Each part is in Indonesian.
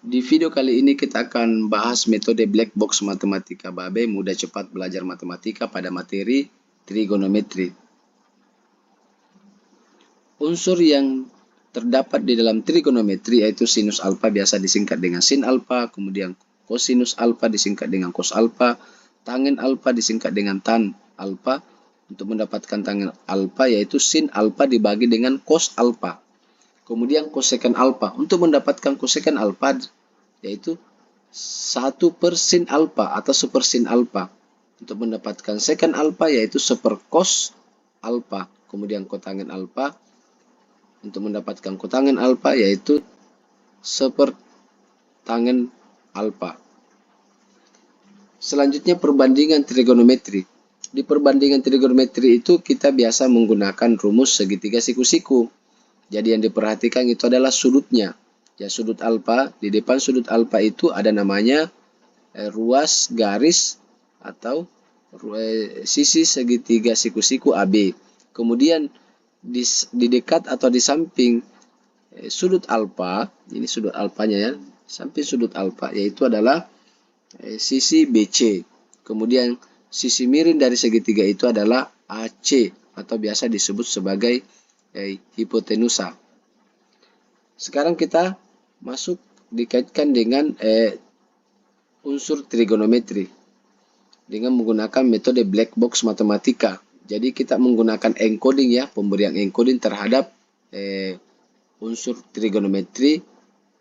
Di video kali ini kita akan bahas metode black box matematika Babe mudah cepat belajar matematika pada materi trigonometri. Unsur yang terdapat di dalam trigonometri yaitu sinus alfa biasa disingkat dengan sin alfa, kemudian kosinus alfa disingkat dengan cos alfa, tangen alfa disingkat dengan tan alfa. Untuk mendapatkan tangen alfa yaitu sin alfa dibagi dengan cos alfa. Kemudian kosekan alfa. Untuk mendapatkan kosekan alfa yaitu 1 per sin alfa atau super sin alfa. Untuk mendapatkan secant alfa yaitu 1 per cos alfa. Kemudian kotangen alfa. Untuk mendapatkan kotangen alfa yaitu 1 per tangen alfa. Selanjutnya perbandingan trigonometri. Di perbandingan trigonometri itu kita biasa menggunakan rumus segitiga siku-siku. Jadi yang diperhatikan itu adalah sudutnya. Ya, sudut alfa, di depan sudut alfa itu ada namanya ruas garis atau sisi segitiga siku-siku AB. Kemudian di dekat atau di samping sudut alfa, ini sudut alfanya ya, samping sudut alfa yaitu adalah sisi BC. Kemudian sisi miring dari segitiga itu adalah AC atau biasa disebut sebagai hipotenusa. Sekarang kita masuk dikaitkan dengan unsur trigonometri dengan menggunakan metode black box matematika. Jadi kita menggunakan encoding ya, pemberian encoding terhadap unsur trigonometri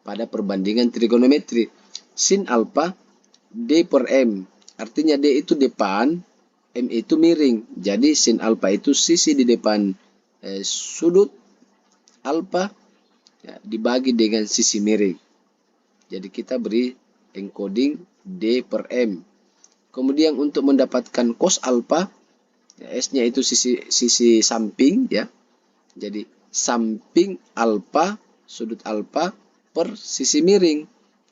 pada perbandingan trigonometri. Sin alfa D per M, artinya D itu depan, M itu miring. Jadi sin alfa itu sisi di depan sudut alfa ya, dibagi dengan sisi miring. Jadi kita beri encoding D per M. Kemudian untuk mendapatkan cos alfa, ya, S-nya itu sisi samping ya. Jadi samping alfa, sudut alfa per sisi miring.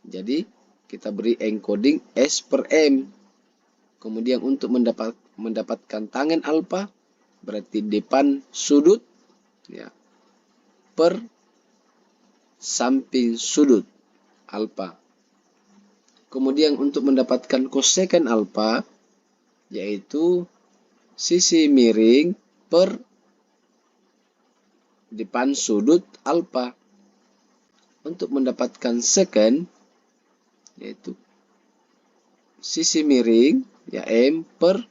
Jadi kita beri encoding S per M. Kemudian untuk mendapatkan tangen alfa, berarti depan sudut ya, per samping sudut alfa. Kemudian untuk mendapatkan kosekan alfa yaitu sisi miring per depan sudut alfa. Untuk mendapatkan secant yaitu sisi miring ya M per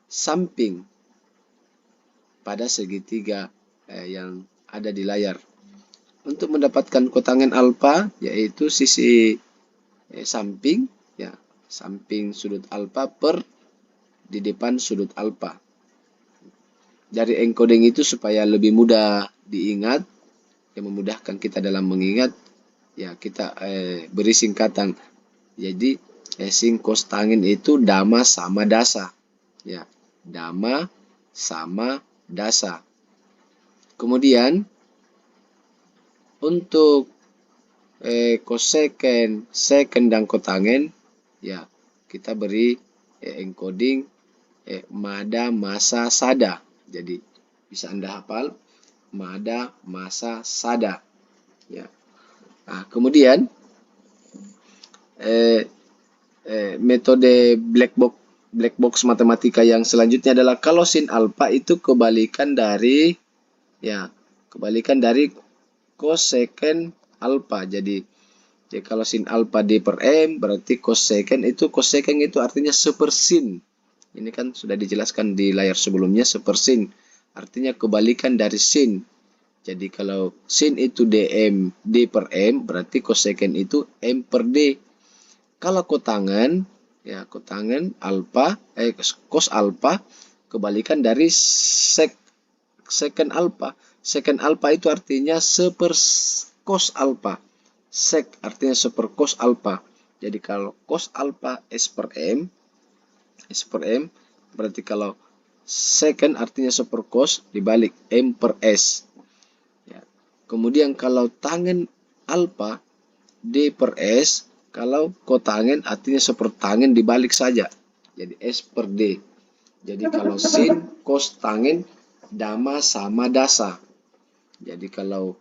samping pada segitiga yang ada di layar. Untuk mendapatkan kotangen alfa yaitu sisi samping ya, samping sudut alfa per di depan sudut alfa. Dari encoding itu supaya lebih mudah diingat, yang memudahkan kita dalam mengingat ya, kita beri singkatan. Jadi sin cos tangen itu dama sama dasa ya, dama sama dasa. Kemudian untuk kosekant, secant dan kotangen ya, kita beri encoding mada, masa, sada. Jadi bisa Anda hafal mada, masa, sada ya. Nah, kemudian metode black box matematika yang selanjutnya adalah kalau sin alfa itu kebalikan dari kosekant alfa. Jadi kalau sin alfa D per M berarti kosekant itu artinya sepersin. Ini kan sudah dijelaskan di layar sebelumnya, sepersin artinya kebalikan dari sin. Jadi kalau sin itu DM D per M berarti kosekant itu M per D. Kalau kotangen ya, kotangen alfa cos alfa kebalikan dari secant alfa. Secant alfa itu artinya seper cos alfa. Sec artinya seper cos alfa. Jadi kalau cos alfa S per M berarti kalau secant artinya seper cos dibalik M per S. Ya. Kemudian kalau tangen alfa D per S, kalau kotangen artinya seper tangen dibalik saja. Jadi S per D. Jadi kalau sin cos tangen dama sama dasa. Jadi kalau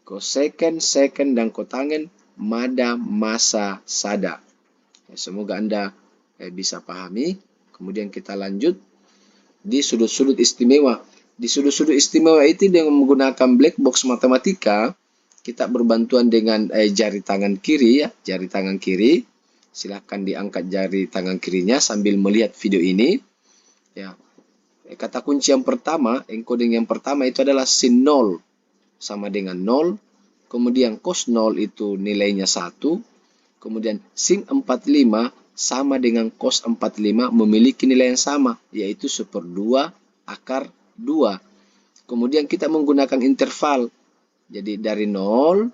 kosekant, secant dan kotangen mada, masa, sada. Semoga Anda bisa pahami. Kemudian kita lanjut di sudut-sudut istimewa. Di sudut-sudut istimewa itu dengan menggunakan black box matematika, kita berbantuan dengan jari tangan kiri ya, jari tangan kiri. Silahkan diangkat jari tangan kirinya sambil melihat video ini. Ya. Kata kunci yang pertama, encoding yang pertama itu adalah sin 0 sama dengan 0. Kemudian cos 0 itu nilainya 1. Kemudian sin 45 sama dengan cos 45 memiliki nilai yang sama, yaitu 1/2 akar 2. Kemudian kita menggunakan interval. Jadi dari 0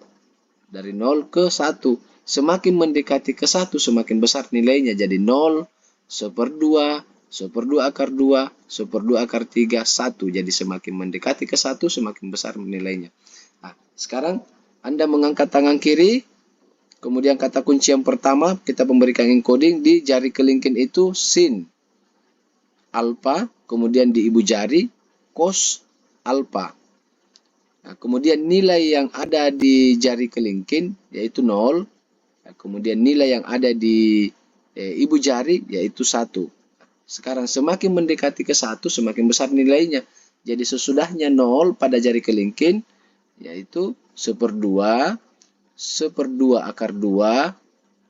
ke 1. Semakin mendekati ke 1, semakin besar nilainya. Jadi 0, 1/2, 1/2 akar 2, 1/2 akar 3, 1. Jadi semakin mendekati ke 1, semakin besar nilainya. Nah, sekarang Anda mengangkat tangan kiri, kemudian kata kunci yang pertama, kita memberikan encoding di jari kelingking itu sin alfa, kemudian di ibu jari cos alfa. Nah, kemudian nilai yang ada di jari kelingking yaitu 0. Nah, kemudian nilai yang ada di ibu jari yaitu 1. Sekarang semakin mendekati ke 1, semakin besar nilainya. Jadi sesudahnya 0 pada jari kelingking yaitu 1/2, 1/2 akar 2,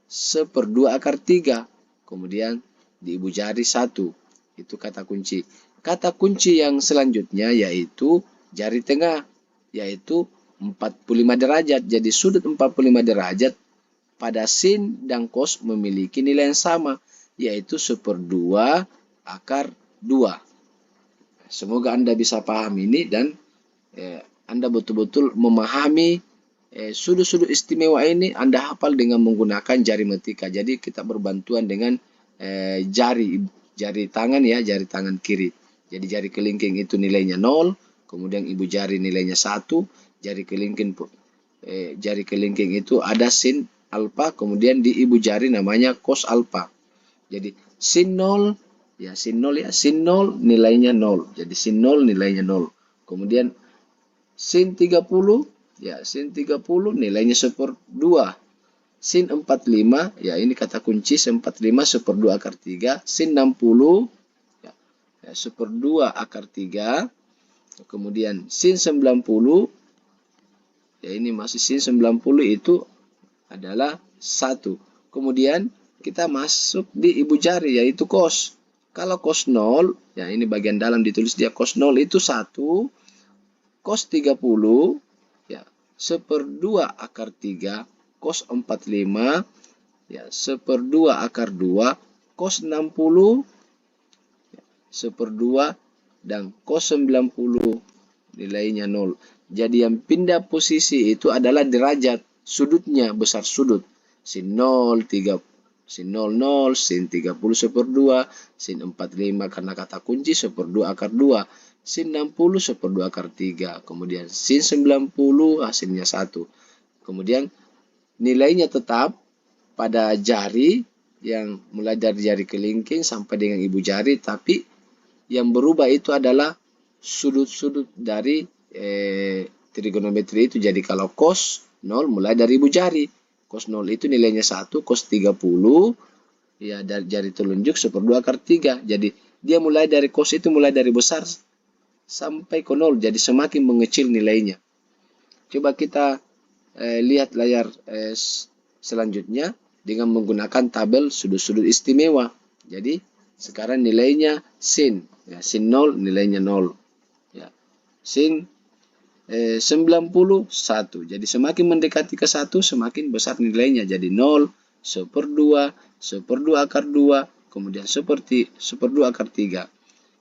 1/2 akar 3. Kemudian di ibu jari 1. Itu kata kunci. Kata kunci yang selanjutnya yaitu jari tengah, yaitu 45 derajat. Jadi sudut 45 derajat pada sin dan cos memiliki nilai yang sama, yaitu 1/2 akar 2. Semoga Anda bisa paham ini dan Anda betul-betul memahami sudut-sudut istimewa ini. Anda hafal dengan menggunakan jari metika. Jadi kita berbantuan dengan jari tangan ya, jari tangan kiri. Jadi jari kelingking itu nilainya 0, kemudian ibu jari nilainya 1, jari kelingking itu ada sin alfa, kemudian di ibu jari namanya cos alfa. Jadi sin 0 ya, sin 0 nilainya 0. Jadi sin 0 nilainya 0. Kemudian sin 30 ya, sin 30 nilainya 1/2. Sin 45 ya, ini kata kunci sin 45 1/2 akar 3. Sin 60 ya, 1/2 akar 3. Kemudian sin 90 ya, ini masih sin 90 itu adalah 1. Kemudian kita masuk di ibu jari yaitu cos. Kalau cos 0 ya, ini bagian dalam ditulis dia cos 0 itu 1. Cos 30 ya, 1/2 akar 3. Cos 45 ya, 1/2 akar 2. Cos 60 ya, 1/2, dan cos 90 nilainya 0. Jadi yang pindah posisi itu adalah derajat, sudutnya, besar sudut. Sin 0, 3, sin 0, sin 30 1/2, sin 45 karena kata kunci 1/2 akar 2. Sin 60 1/2 akar 3. Kemudian sin 90 hasilnya 1. Kemudian nilainya tetap pada jari yang mulai dari jari kelingking sampai dengan ibu jari, tapi yang berubah itu adalah sudut-sudut dari trigonometri itu. Jadi kalau cos 0 mulai dari ibu jari. Cos 0 itu nilainya 1, cos 30 ya dari jari telunjuk 1/2 akar 3. Jadi dia mulai dari cos itu mulai dari besar sampai ke 0. Jadi semakin mengecil nilainya. Coba kita lihat layar selanjutnya dengan menggunakan tabel sudut-sudut istimewa. Jadi sekarang nilainya sin. Ya, sin 0 nilainya 0. Ya. Sin 90 1. Jadi semakin mendekati ke 1 semakin besar nilainya. Jadi 0, 1/2, 1/2 akar 2, kemudian 1/2 akar 3.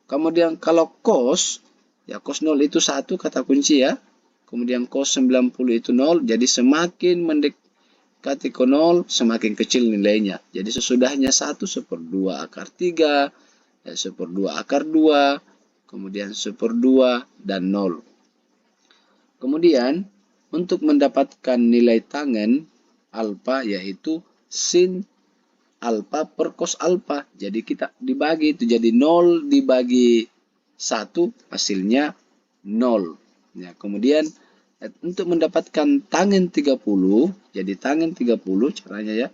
Kemudian kalau cos ya, cos 0 itu 1 kata kunci ya. Kemudian cos 90 itu 0. Jadi semakin mendekati ke 0 semakin kecil nilainya. Jadi sesudahnya 1 1/2 akar 3, 1/2 akar 2, kemudian 1/2 dan 0. Kemudian untuk mendapatkan nilai tangen alfa yaitu sin alfa per cos alfa. Jadi kita dibagi itu jadi 0 dibagi 1 hasilnya 0. Ya, kemudian Untuk mendapatkan tangen 30, jadi tangen 30 caranya ya.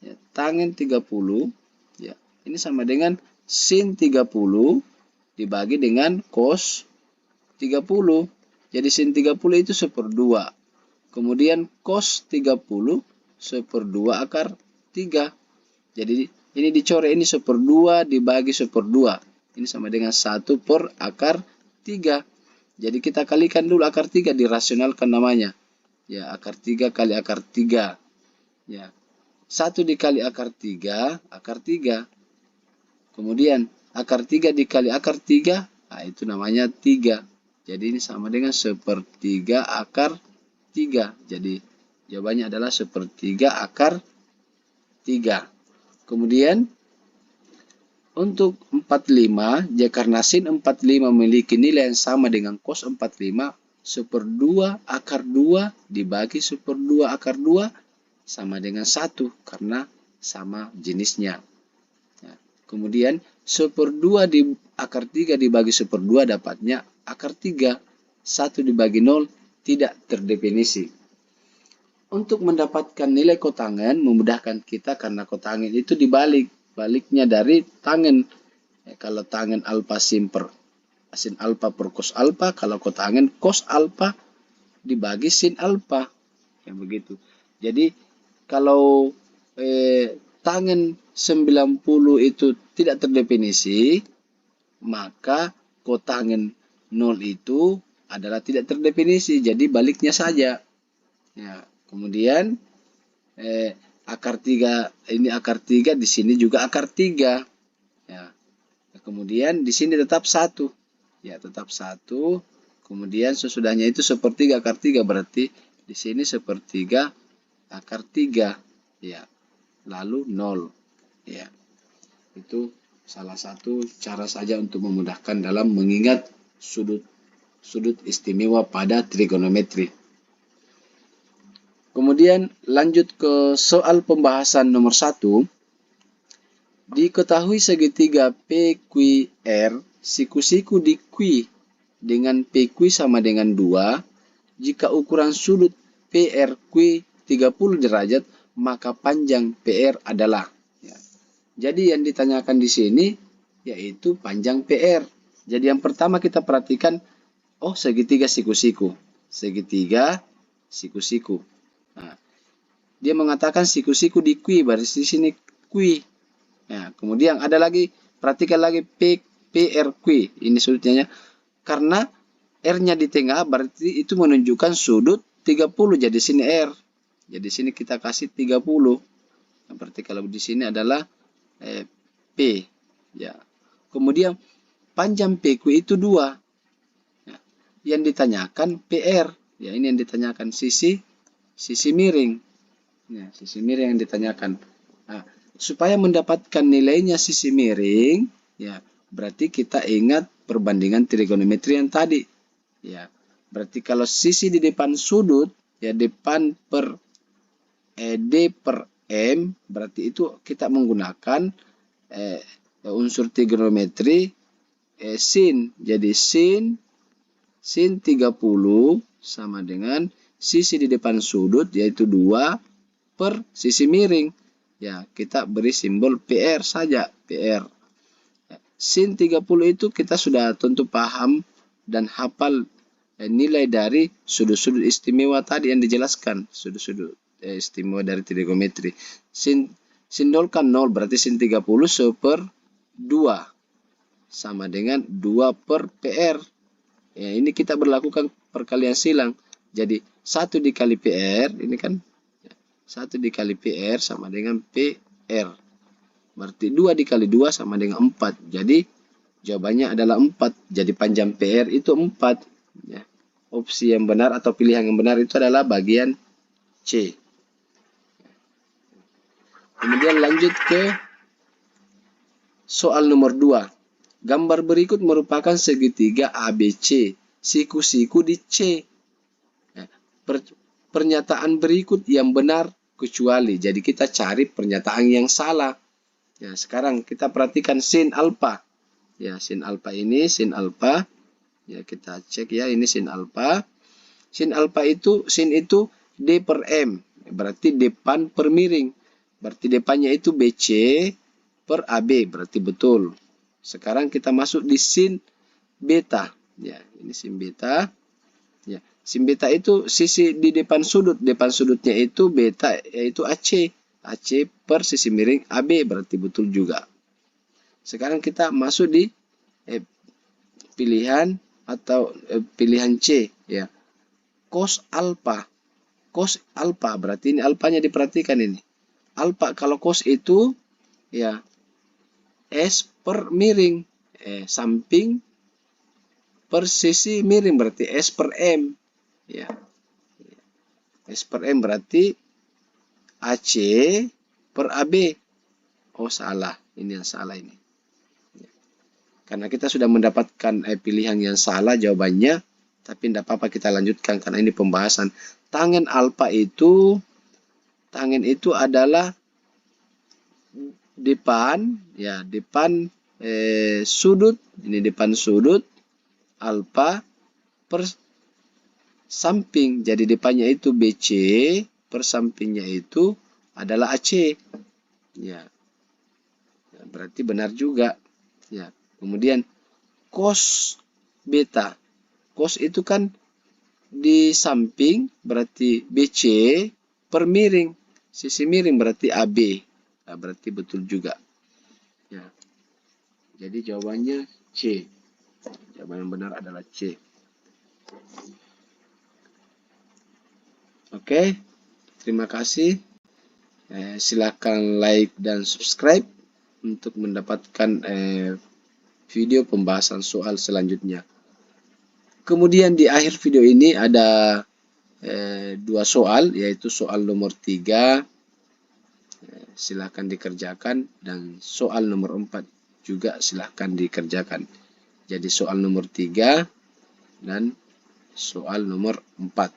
Ya, tangen 30 ya. Ini sama dengan sin 30 dibagi dengan cos 30. Jadi sin 30 itu 1/2. Kemudian cos 30 1/2 akar 3. Jadi ini dicoret, ini 1/2 dibagi 1/2. Ini sama dengan 1 per akar 3. Jadi kita kalikan dulu akar 3, dirasionalkan namanya. Ya, akar 3 kali akar 3. Ya. 1 dikali akar 3, akar 3. Kemudian akar 3 dikali akar 3, nah itu namanya 3. Jadi ini sama dengan 1/3 akar 3. Jadi jawabannya adalah 1/3 akar 3. Kemudian untuk 45, ya karena sin 45 memiliki nilai yang sama dengan cos 45, 1/2 akar 2 dibagi 1/2 akar 2 sama dengan 1 karena sama jenisnya. Ya. Kemudian 1/2 di akar 3 dibagi 1/2 dapatnya akar 3. 1 dibagi 0 tidak terdefinisi. Untuk mendapatkan nilai kotangen memudahkan kita karena kotangen itu dibalik. Baliknya dari tangen. Ya, kalau tangen alfa sin alfa per cos alfa, kalau kotangen cos alfa dibagi sin alfa. Ya begitu. Jadi kalau tangen 90 itu tidak terdefinisi, maka kotangen 0 itu adalah tidak terdefinisi. Jadi baliknya saja. Ya, kemudian akar 3 ini akar 3, di sini juga akar 3. Ya. Kemudian di sini tetap 1. Ya, tetap 1. Kemudian sesudahnya itu 1/3 akar 3, berarti di sini 1/3 akar 3. Ya. Lalu 0. Ya. Itu salah satu cara saja untuk memudahkan dalam mengingat sudut istimewa pada trigonometri. Kemudian lanjut ke soal pembahasan nomor 1. Diketahui segitiga PQR, siku-siku di Q dengan PQ sama dengan 2. Jika ukuran sudut PRQ 30 derajat, maka panjang PR adalah. Ya. Jadi yang ditanyakan di sini yaitu panjang PR. Jadi yang pertama kita perhatikan, oh segitiga siku-siku. Segitiga siku-siku. Nah, dia mengatakan siku-siku di Q, berarti di sini Q. Ya, kemudian ada lagi, perhatikan lagi PRQ. Ini sudutnya. Karena R-nya di tengah, berarti itu menunjukkan sudut 30. Jadi sini R. Jadi sini kita kasih 30. Nah, berarti kalau di sini adalah P. Ya. Kemudian panjang PQ itu 2. Ya. Yang ditanyakan PR. Ya, ini yang ditanyakan sisi miring. Ya, sisi miring yang ditanyakan. Nah, supaya mendapatkan nilainya sisi miring, ya berarti kita ingat perbandingan trigonometri yang tadi. Ya, berarti kalau sisi di depan sudut, ya depan per D per M, berarti itu kita menggunakan unsur trigonometri sin. Jadi sin 30 sama dengan sisi di depan sudut yaitu 2 per sisi miring. Ya, kita beri simbol PR saja, PR. Sin 30 itu kita sudah tentu paham dan hafal nilai dari sudut-sudut istimewa tadi yang dijelaskan, sudut-sudut istimewa dari trigonometri. Sin 0 kan 0, berarti sin 30 1/2 sama dengan 2 per PR. Ya, ini kita berlakukan perkalian silang. Jadi 1 dikali PR, ini kan 1 dikali PR sama dengan PR. Berarti 2 dikali 2 sama dengan 4. Jadi jawabannya adalah 4. Jadi panjang PR itu 4. Ya. Opsi yang benar atau pilihan yang benar itu adalah bagian C. Kemudian lanjut ke soal nomor 2. Gambar berikut merupakan segitiga ABC. Siku-siku di C. Ya. Pernyataan berikut yang benar kecuali. Jadi kita cari pernyataan yang salah. Ya, sekarang kita perhatikan sin alfa. Ya, sin alfa ini sin alfa. Ya, kita cek ya, ini sin alfa. Sin alfa itu, sin itu D per M. Berarti depan per miring. Berarti depannya itu BC per AB. Berarti betul. Sekarang kita masuk di sin beta. Ya, ini sin beta. Ya, sin beta itu sisi di depan sudut. Depan sudutnya itu beta, yaitu AC. AC per sisi miring AB. Berarti betul juga. Sekarang kita masuk di pilihan atau pilihan C. Ya, cos alfa. Cos alfa, berarti ini alfanya diperhatikan ini. Alfa kalau cos itu ya S per miring, samping per sisi miring, berarti S per M. Ya. S per M berarti AC per AB. Oh salah, ini yang salah ini. Ya. Karena kita sudah mendapatkan pilihan yang salah jawabannya, tapi tidak apa-apa kita lanjutkan karena ini pembahasan. Tangen alfa itu, tangen itu adalah depan, ya depan sudut, ini depan sudut alfa per samping. Jadi depannya itu BC, per sampingnya itu adalah AC. Ya, berarti benar juga. Ya, kemudian cos beta, cos itu kan di samping berarti BC per miring, sisi miring berarti AB. Nah, berarti betul juga. Ya. Jadi jawabannya C. Jawaban yang benar adalah C. Oke, terima kasih. Silakan like dan subscribe untuk mendapatkan video pembahasan soal selanjutnya. Kemudian di akhir video ini ada dua soal, yaitu soal nomor 3, silahkan dikerjakan, dan soal nomor 4 juga silahkan dikerjakan. Jadi soal nomor 3 dan soal nomor 4.